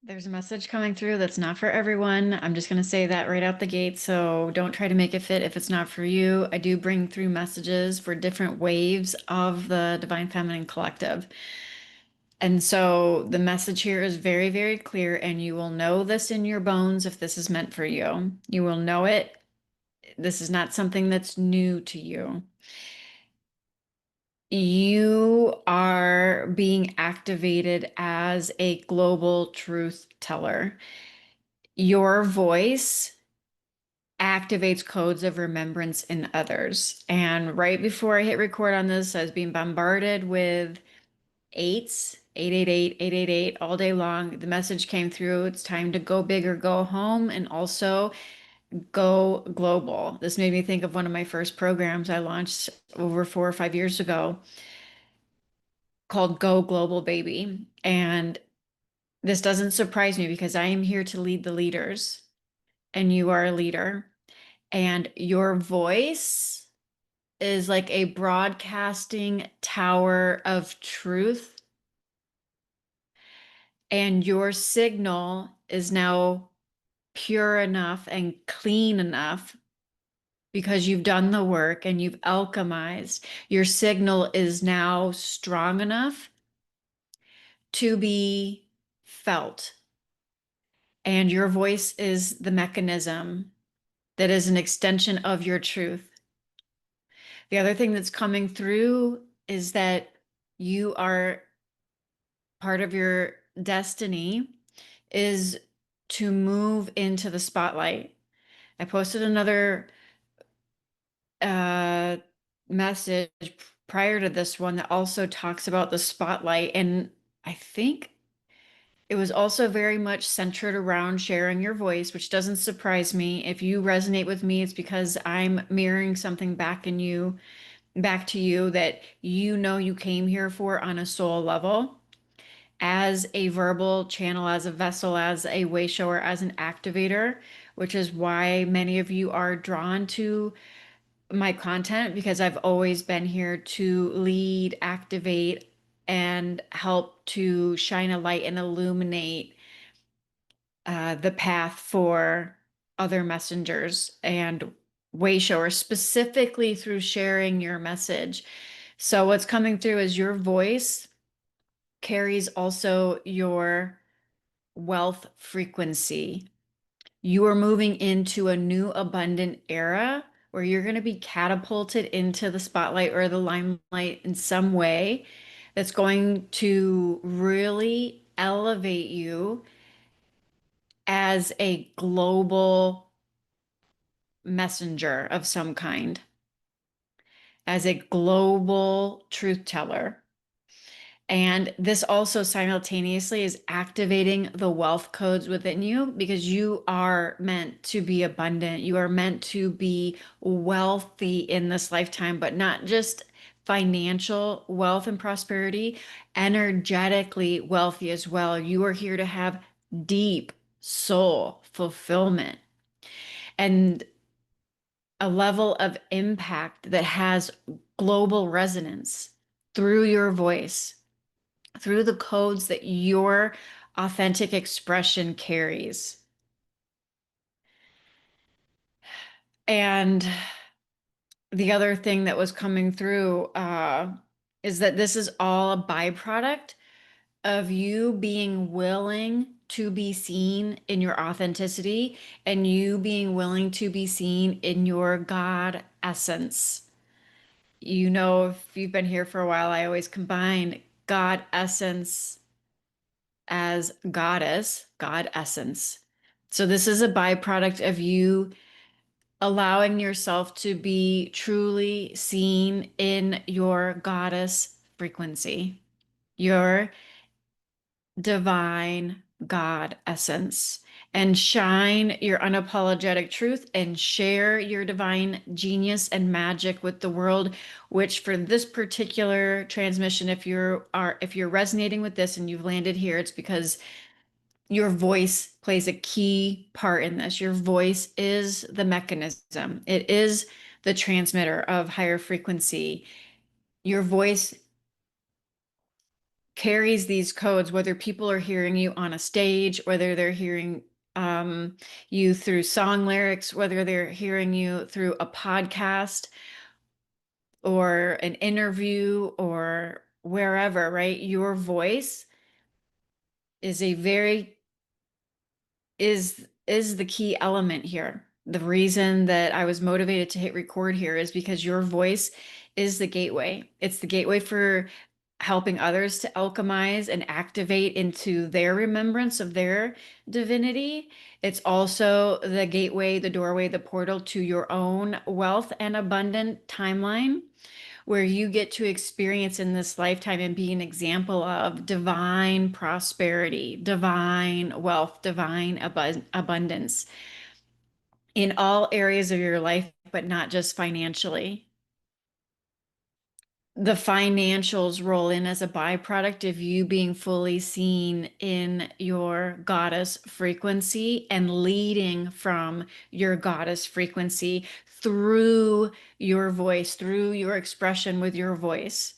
There's a message coming through that's not for everyone. I'm just going to say that right out the gate. So don't try to make it fit if it's not for you. I do bring through messages for different waves of the Divine Feminine Collective. And so the message here is very, very clear, and you will know this in your bones if this is meant for you. You will know it. This is not something that's new to you. You are being activated as a global truth teller. Your voice activates codes of remembrance in others. And right before I hit record on this, I was being bombarded with eights, 888, 888 all day long. The message came through. It's time to go big or go home and also go global. This made me think of one of my first programs I launched over 4 or 5 years ago called Go Global Baby. And this doesn't surprise me because I am here to lead the leaders, and you are a leader, and your voice is like a broadcasting tower of truth, and your signal is now pure enough and clean enough because you've done the work and you've alchemized. Your signal is now strong enough to be felt, and your voice is the mechanism that is an extension of your truth. The other thing that's coming through is that you are part of your destiny is to move into the spotlight. I posted another uh, message prior to this one that also talks about the spotlight. And I think it was also very much centered around sharing your voice, which doesn't surprise me. If you resonate with me, it's because I'm mirroring something back to you that you know you came here for on a soul level, as a verbal channel, as a vessel, as a way shower, as an activator, which is why many of you are drawn to my content, because I've always been here to lead, activate, and help to shine a light and illuminate the path for other messengers and way showers, specifically through sharing your message. So what's coming through is your voice carries also your wealth frequency. You are moving into a new abundant era where you're going to be catapulted into the spotlight or the limelight in some way that's going to really elevate you as a global messenger of some kind, as a global truth teller. And this also simultaneously is activating the wealth codes within you, because you are meant to be abundant. You are meant to be wealthy in this lifetime, but not just financial wealth and prosperity, energetically wealthy as well. You are here to have deep soul fulfillment and a level of impact that has global resonance through your voice, through the codes that your authentic expression carries. And the other thing that was coming through is that this is all a byproduct of you being willing to be seen in your authenticity, and you being willing to be seen in your God essence. You know, if you've been here for a while, I always combine God essence as goddess, God essence. So this is a byproduct of you allowing yourself to be truly seen in your goddess frequency, your divine God essence, and shine your unapologetic truth and share your divine genius and magic with the world, which for this particular transmission, if you're resonating with this and you've landed here, it's because your voice plays a key part in this. Your voice is the mechanism. It is the transmitter of higher frequency. Your voice carries these codes, whether people are hearing you on a stage, whether they're hearing you through song lyrics, whether they're hearing you through a podcast or an interview or wherever, right? Your voice is a very is the key element here. The reason that I was motivated to hit record here is because your voice is the gateway. It's the gateway for helping others to alchemize and activate into their remembrance of their divinity. It's also the gateway, the doorway, the portal to your own wealth and abundant timeline, where you get to experience in this lifetime and be an example of divine prosperity, divine wealth, divine abundance in all areas of your life, but not just financially. The financials roll in as a byproduct of you being fully seen in your goddess frequency and leading from your goddess frequency through your voice, through your expression with your voice.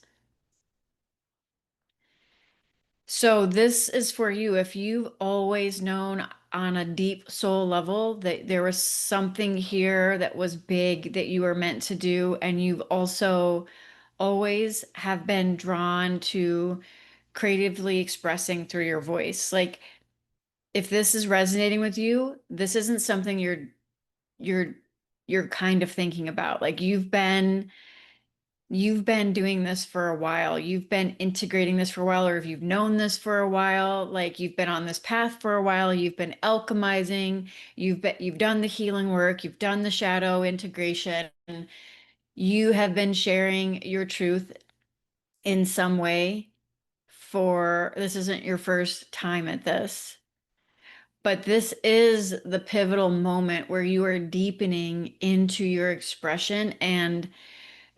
So this is for you. If you've always known on a deep soul level that there was something here that was big that you were meant to do, and you've also always have been drawn to creatively expressing through your voice. Like if this is resonating with you, this isn't something you're you're kind of thinking about. Like you've been doing this for a while. You've been integrating this for a while, or if you've known this for a while, like you've been on this path for a while, you've been alchemizing, you've done the healing work, you've done the shadow integration, you have been sharing your truth in some way for this isn't your first time at this. But this is the pivotal moment where you are deepening into your expression, and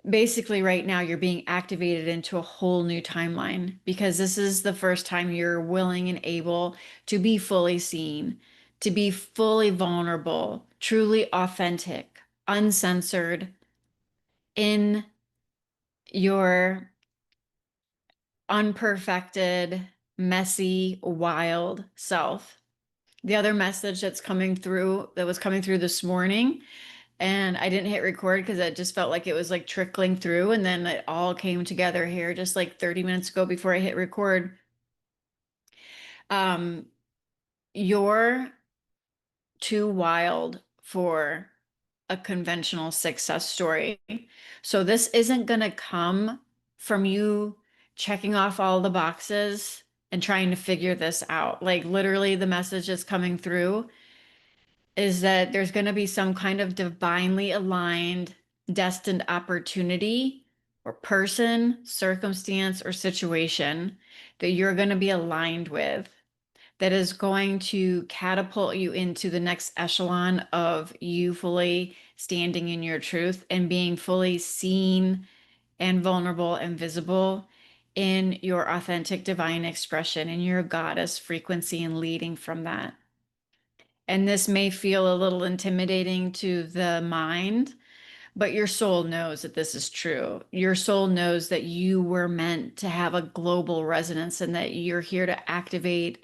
basically right now you're being activated into a whole new timeline because this is the first time you're willing and able to be fully seen, to be fully vulnerable, truly authentic, uncensored in your unperfected, messy, wild self. The other message that's coming through, that was coming through this morning, and I didn't hit record because it just felt like it was like trickling through, and then it all came together here just like 30 minutes ago before I hit record. Um, you're too wild for a conventional success story. So this isn't going to come from you checking off all the boxes and trying to figure this out. Like literally the message that's coming through is that there's going to be some kind of divinely aligned, destined opportunity or person, circumstance, or situation that you're going to be aligned with that is going to catapult you into the next echelon of you fully standing in your truth and being fully seen and vulnerable and visible in your authentic divine expression, in your goddess frequency, and leading from that. And this may feel a little intimidating to the mind, but your soul knows that this is true. Your soul knows that you were meant to have a global resonance and that you're here to activate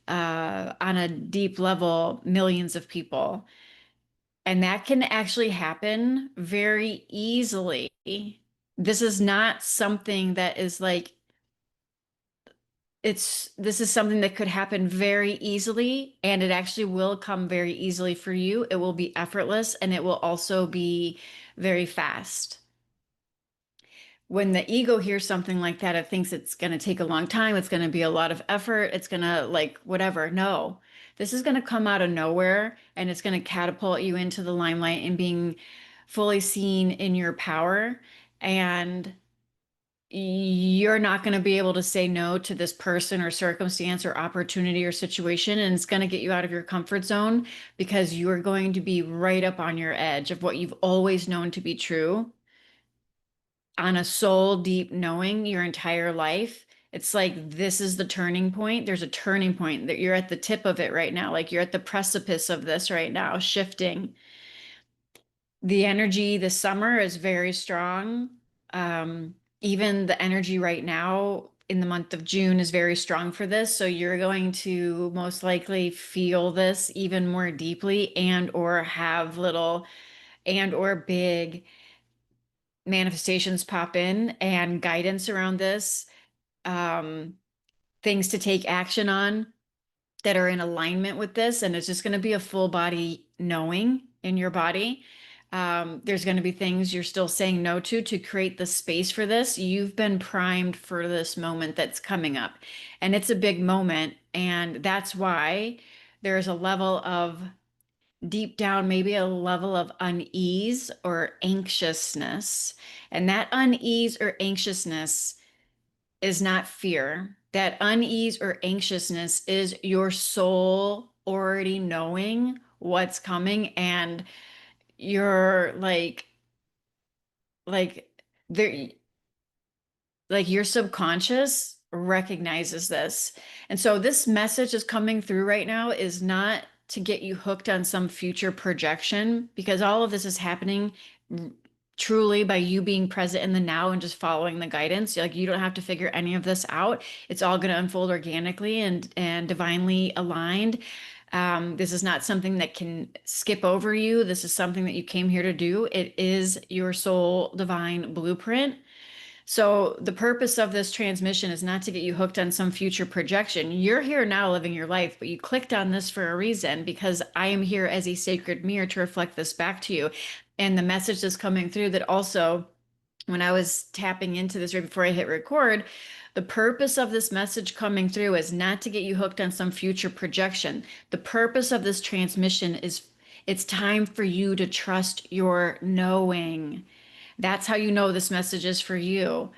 on a deep level millions of people. And that can actually happen very easily. This is not something that is like this is something that could happen very easily, and it actually will come very easily for you. It will be effortless, and it will also be very fast. When the ego hears something like that, it thinks it's going to take a long time, it's going to be a lot of effort, it's going to like whatever. No, this is going to come out of nowhere, and it's going to catapult you into the limelight and being fully seen in your power. And you're not going to be able to say no to this person or circumstance or opportunity or situation. And it's going to get you out of your comfort zone because you're going to be right up on your edge of what you've always known to be true on a soul deep knowing your entire life. It's like this is the turning point. There's a turning point that you're at the tip of it right now. Like you're at the precipice of this right now, shifting. The energy this summer is very strong. Even the energy right now in the month of June is very strong for this. So you're going to most likely feel this even more deeply and or have little and or big manifestations pop in and guidance around this, um, things to take action on that are in alignment with this. And it's just going to be a full body knowing in your body. There's going to be things you're still saying no to create the space for this. You've been primed for this moment that's coming up, and it's a big moment. And that's why there's a level of deep down, maybe a level of unease or anxiousness. And that unease or anxiousness is not fear. That unease or anxiousness is your soul already knowing what's coming, and you're like there, like your subconscious recognizes this. And so this message is coming through right now is not to get you hooked on some future projection, because all of this is happening truly by you being present in the now and just following the guidance. Like, you don't have to figure any of this out. It's all going to unfold organically and divinely aligned. This is not something that can skip over you. This is something that you came here to do. It is your soul divine blueprint. So the purpose of this transmission is not to get you hooked on some future projection. You're here now living your life, but you clicked on this for a reason, because I am here as a sacred mirror to reflect this back to you. And the message is coming through that also, when I was tapping into this right before I hit record, the purpose of this message coming through is not to get you hooked on some future projection. The purpose of this transmission is it's time for you to trust your knowing. That's how you know this message is for you.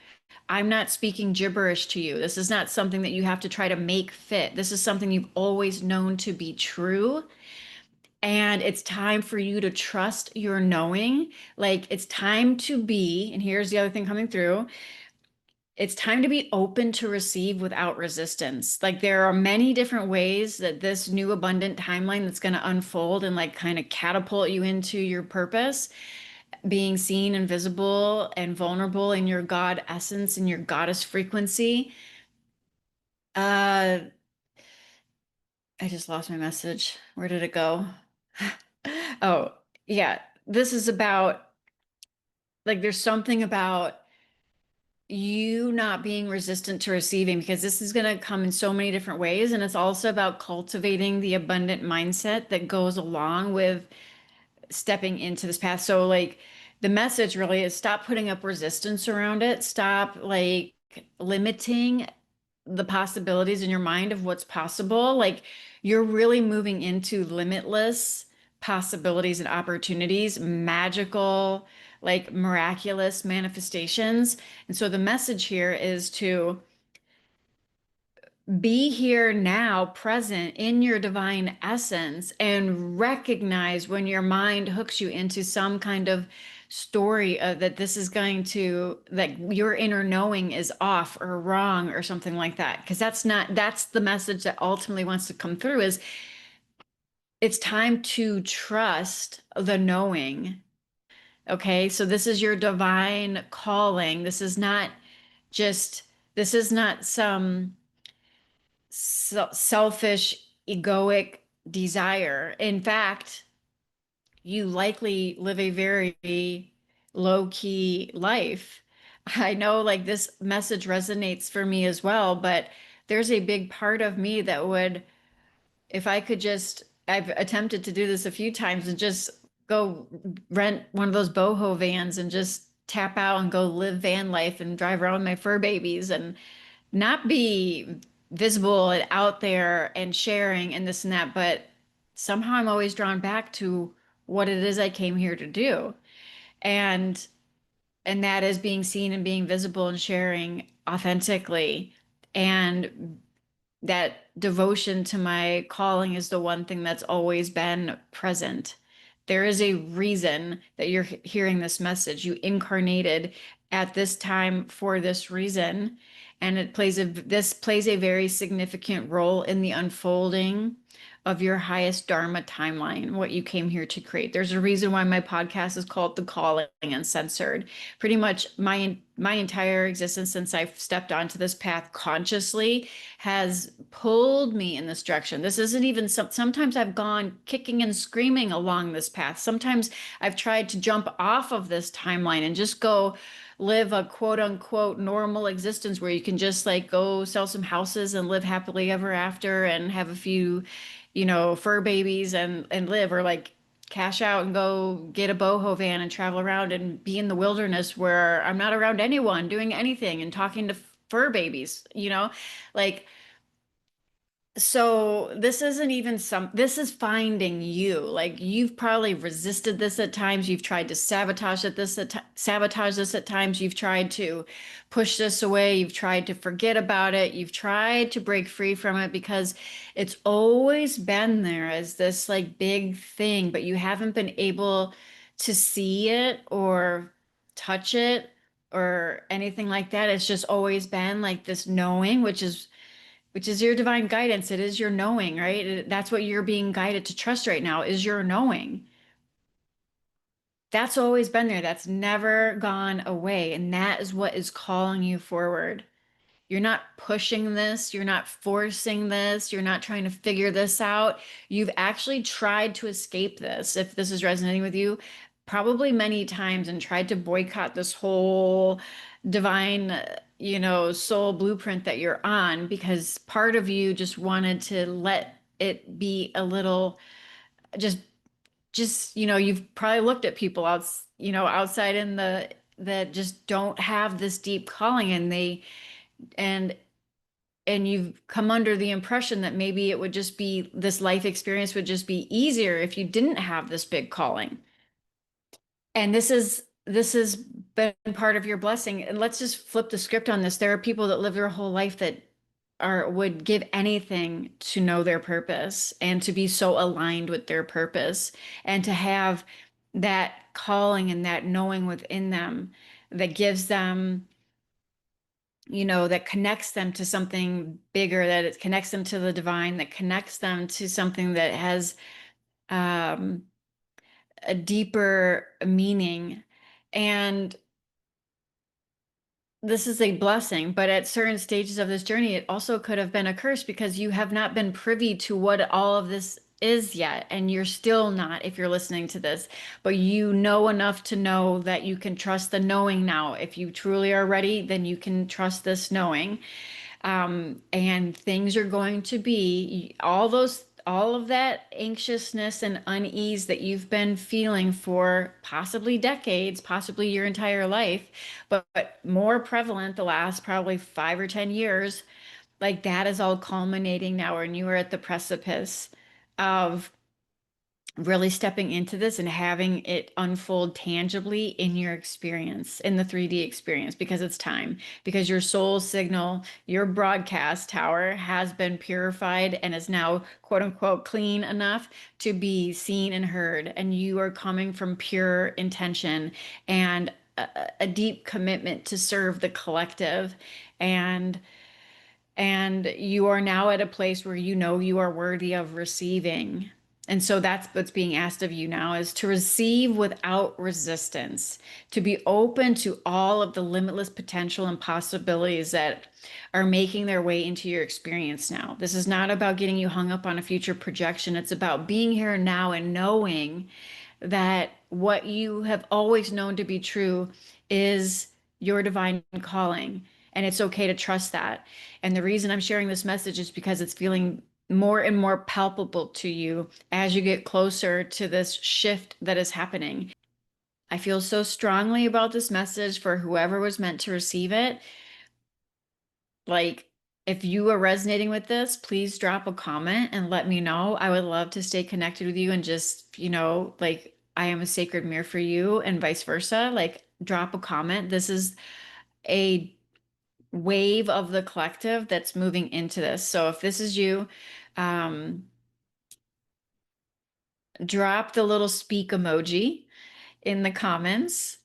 I'm not speaking gibberish to you. This is not something that you have to try to make fit. This is something you've always known to be true. And it's time for you to trust your knowing. Like, it's time to be, and here's the other thing coming through. It's time to be open to receive without resistance. Like, there are many different ways that this new abundant timeline that's going to unfold and like kind of catapult you into your purpose, being seen and visible and vulnerable in your God essence and your goddess frequency. I just lost my message. Where did it go? Oh, yeah. This is about, like, there's something about you not being resistant to receiving, because this is going to come in so many different ways. And it's also about cultivating the abundant mindset that goes along with stepping into this path. So like, the message really is stop putting up resistance around it. Stop like limiting the possibilities in your mind of what's possible. Like, you're really moving into limitless possibilities and opportunities, magical, like miraculous manifestations. And so the message here is to be here now, present in your divine essence, and recognize when your mind hooks you into some kind of story that this is going to, like, your inner knowing is off or wrong or something like that. Because that's the message that ultimately wants to come through, is it's time to trust the knowing. Okay, so this is your divine calling. Just, this is not some selfish, egoic desire. In fact, you likely live a very low key life. I know, like, this message resonates for me as well, but there's a big part of me that would, if I could just, I've attempted to do this a few times and just go rent one of those boho vans and just tap out and go live van life and drive around with my fur babies and not be visible and out there and sharing and this and that, but somehow I'm always drawn back to what it is I came here to do. And that is being seen and being visible and sharing authentically. And that devotion to my calling is the one thing that's always been present. There is a reason that you're hearing this message. You incarnated at this time for this reason. And this plays a very significant role in the unfolding of your highest Dharma timeline, what you came here to create. There's a reason why my podcast is called The Calling Uncensored. Pretty much my entire existence since I've stepped onto this path consciously has pulled me in this direction. This isn't even sometimes I've gone kicking and screaming along this path. Sometimes I've tried to jump off of this timeline and just go live a quote unquote normal existence where you can just like go sell some houses and live happily ever after and have a few, fur babies and live, or like cash out and go get a boho van and travel around and be in the wilderness where I'm not around anyone doing anything and talking to fur babies, like so this isn't even this is finding you. Like you've probably resisted this at times. You've tried to sabotage this at times. You've tried to push this away. You've tried to forget about it. You've tried to break free from it because it's always been there as this like big thing, but you haven't been able to see it or touch it or anything like that. It's just always been like this knowing, which is your divine guidance. It is your knowing, right? That's what you're being guided to trust right now is your knowing. That's always been there. That's never gone away. And that is what is calling you forward. You're not pushing this. You're not forcing this. You're not trying to figure this out. You've actually tried to escape this, if this is resonating with you, probably many times and tried to boycott this whole divine, soul blueprint that you're on because part of you just wanted to let it be a little just you've probably looked at people outside in the that just don't have this deep calling and and you've come under the impression that maybe it would just be this life experience would just be easier if you didn't have this big calling. And this has been part of your blessing. And let's just flip the script on this. There are people that live their whole life that are would give anything to know their purpose and to be so aligned with their purpose and to have that calling and that knowing within them that gives them, that connects them to something bigger, that it connects them to the divine, that connects them to something that has um, a deeper meaning. And this is a blessing, but at certain stages of this journey, it also could have been a curse because you have not been privy to what all of this is yet. And you're still not, if you're listening to this, but you know enough to know that you can trust the knowing now. If you truly are ready, then you can trust this knowing. And things are going to be all of that anxiousness and unease that you've been feeling for possibly decades, possibly your entire life, but more prevalent the last probably 5 or 10 years, like that is all culminating now, and you are at the precipice of really stepping into this and having it unfold tangibly in your experience, in the 3D experience, because it's time, because your soul signal, your broadcast tower has been purified and is now quote unquote clean enough to be seen and heard. And you are coming from pure intention and a deep commitment to serve the collective. And you are now at a place where you know you are worthy of receiving. And so that's what's being asked of you now is to receive without resistance, to be open to all of the limitless potential and possibilities that are making their way into your experience now. This is not about getting you hung up on a future projection. It's about being here now and knowing that what you have always known to be true is your divine calling. And it's okay to trust that. And the reason I'm sharing this message is because it's feeling more and more palpable to you as you get closer to this shift that is happening. I feel so strongly about this message for whoever was meant to receive it. Like, if you are resonating with this, please drop a comment and let me know. I would love to stay connected with you and just, like I am a sacred mirror for you and vice versa. Like, drop a comment. This is a wave of the collective that's moving into this. So if this is you, um, drop the little speak emoji in the comments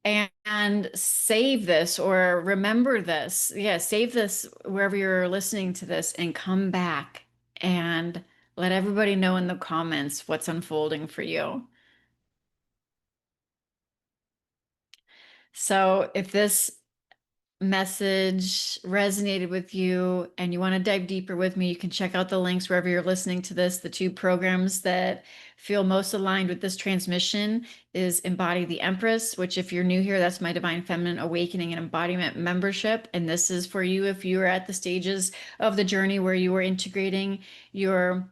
and save this or remember this. Yeah, save this wherever you're listening to this and come back and let everybody know in the comments what's unfolding for you. So if this message resonated with you and you want to dive deeper with me, you can check out the links wherever you're listening to this. The two programs that feel most aligned with this transmission is Embody the Empress, which if you're new here, that's my Divine Feminine Awakening and Embodiment membership. And this is for you if you are at the stages of the journey where you are integrating your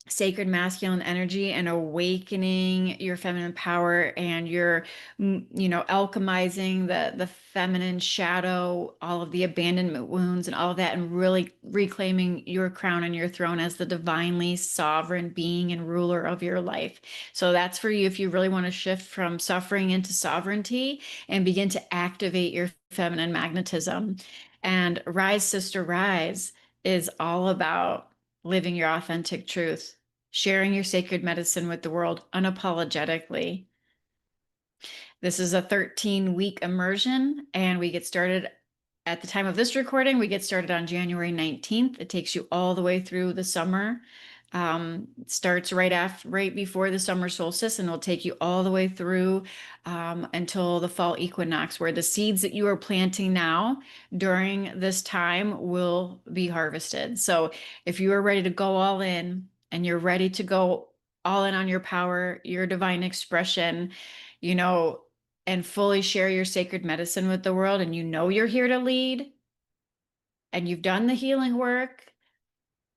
sacred masculine energy and awakening your feminine power, and you're alchemizing the feminine shadow, all of the abandonment wounds and all of that, and really reclaiming your crown and your throne as the divinely sovereign being and ruler of your life. So that's for you if you really want to shift from suffering into sovereignty and begin to activate your feminine magnetism. And Rise Sister Rise is all about living your authentic truth, sharing your sacred medicine with the world unapologetically. This is a 13-week immersion, and we get started at the time of this recording. We get started on January 19th. It takes you all the way through the summer. It starts right before the summer solstice, and it'll take you all the way through until the fall equinox, where the seeds that you are planting now during this time will be harvested. So if you are ready to go all in and you're ready to go all in on your power, your divine expression, you know, and fully share your sacred medicine with the world, and you're here to lead, and you've done the healing work,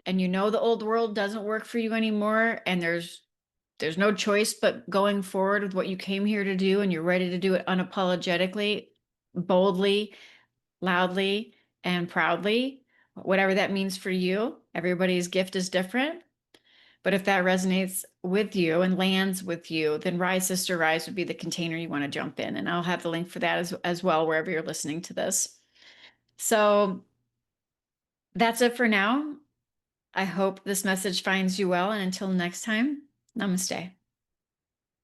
and the old world doesn't work for you anymore, and there's no choice but going forward with what you came here to do, and you're ready to do it unapologetically, boldly, loudly, and proudly, whatever that means for you. Everybody's gift is different. But if that resonates with you and lands with you, then Rise Sister Rise would be the container you want to jump in. And I'll have the link for that as well, wherever you're listening to this. So that's it for now. I hope this message finds you well. And until next time, namaste.